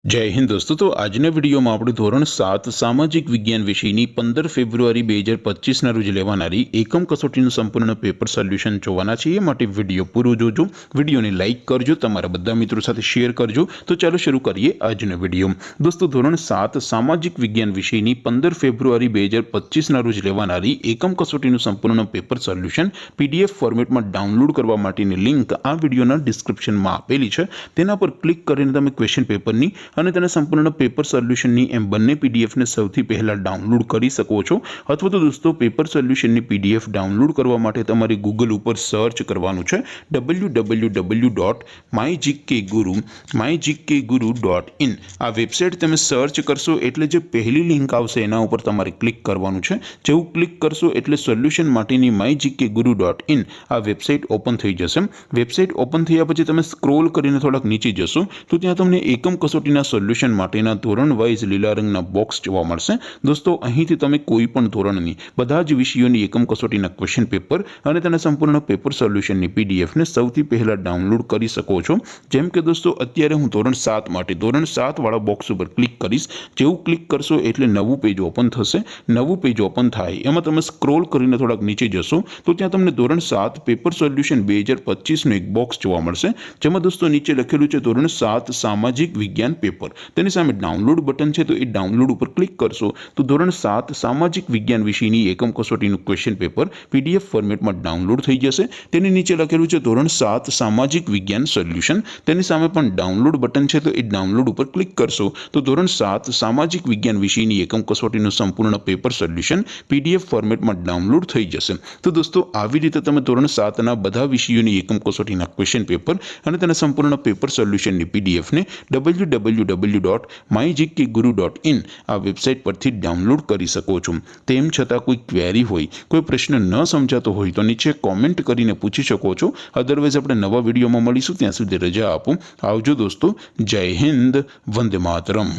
जय हिंद दोस्तों। तो आजना विडियो में આપણે ધોરણ 7 સામાજિક વિજ્ઞાન વિષયની 15 ફેબ્રુઆરી 2025 ના રોજ લેવાનારી એકમ કસોટીનું સંપૂર્ણ પેપર સોલ્યુશન જોવાના છે। એ માટે વિડિયો પૂરો જોજો, વિડિયોને લાઈક કરજો, તમારા બધા મિત્રો સાથે શેર કરજો। તો ચાલો શરૂ કરીએ આજનો વિડિયો। દોસ્તો ધોરણ 7 સામાજિક વિજ્ઞાન વિષયની 15 ફેબ્રુઆરી 2025 ના રોજ લેવાનારી એકમ કસોટીનું સંપૂર્ણ પેપર સોલ્યુશન પીડીએફ ફોર્મેટમાં ડાઉનલોડ કરવા માટેની લિંક આ વિડિયોના ડિસ્ક્રિપ્શનમાં આપેલી છે। તેના પર ક્લિક કરીને તમે ક્વેશ્ચન પેપરની અને તેના સંપૂર્ણ પેપર સોલ્યુશનની એમ બંને પીડીએફને સૌથી પહેલા ડાઉનલોડ કરી શકો છો। અથવા તો દોસ્તો પેપર સોલ્યુશનની પીડીએફ ડાઉનલોડ કરવા માટે તમારે ગૂગલ ઉપર સર્ચ કરવાનું છે www.mygkguru.in। આ વેબસાઇટ તમે સર્ચ કરશો એટલે જે પહેલી લિંક આવશે એના ઉપર તમારે ક્લિક કરવાનું છે। જેવું ક્લિક કરશો એટલે સોલ્યુશન માટેની mygkguru.in આ વેબસાઇટ ઓપન થઈ જશે। વેબસાઇટ ઓપન થયા પછી તમે સ્ક્રોલ કરીને થોડાક નીચે જશો તો ત્યાં તમને એકમ કસોટીના સોલ્યુશન માટેના ધોરણ વાઇઝ લીલા રંગના બોક્સ જોવા મળશે। દોસ્તો અહીંથી તમે કોઈ પણ ધોરણની બધા જ વિષયોની એકમ કસોટીના ક્વેશ્ચન પેપર અને તેના સંપૂર્ણ પેપર સોલ્યુશનની પીડીએફને સૌથી પહેલા ડાઉનલોડ કરી શકો છો। જેમ કે દોસ્તો અત્યારે હું ધોરણ 7 માટે ધોરણ 7 વાળા બોક્સ ઉપર ક્લિક કરીશ। જેવું ક્લિક કરશો એટલે નવું પેજ ઓપન થશે। નવું પેજ ઓપન થાય એમાં તમે સ્ક્રોલ કરીને થોડાક નીચે જશો તો ત્યાં તમને ધોરણ 7 પેપર સોલ્યુશન 2025 નું એક બોક્સ જોવા મળશે। જેમાં દોસ્તો નીચે લખેલું છે ધોરણ 7 સામાજિક વિજ્ઞાન પેપર। તેની સામે ડાઉનલોડ બટન છે તો એ ડાઉનલોડ ઉપર ક્લિક કરશો તો ધોરણ 7 સામાજિક વિજ્ઞાન વિષયની એકમ કસોટીનું ક્વેશ્ચન પેપર પીડીએફ ફોર્મેટમાં ડાઉનલોડ થઈ જશે। તેની નીચે લખેલું છે ધોરણ 7 સામાજિક વિજ્ઞાન સોલ્યુશન। તેની સામે પણ ડાઉનલોડ બટન છે તો એ ડાઉનલોડ ઉપર ક્લિક કરશો તો ધોરણ 7 સામાજિક વિજ્ઞાન વિષયની એકમ કસોટીનું સંપૂર્ણ પેપર સોલ્યુશન પીડીએફ ફોર્મેટમાં ડાઉનલોડ થઈ જશે। તો દોસ્તો આવી રીતે તમે ધોરણ 7 ના બધા વિષયોની એકમ કસોટીના ક્વેશ્ચન પેપર અને તેના સંપૂર્ણ પેપર સોલ્યુશનની પીડીએફને www.mygkguru.in આ વેબસાઇટ પરથી ડાઉનલોડ કરી શકો છો। તેમ છતાં કોઈ ક્વેરી હોય, કોઈ પ્રશ્ન ન સમજાતો હોય તો નીચે કોમેન્ટ કરીને પૂછી શકો છો। અધરવાઇઝ આપણે નવા વિડીયોમાં મળીશું, ત્યાં સુધી રજા આપો। આવજો દોસ્તો। જય હિન્દ, વંદે માતરમ।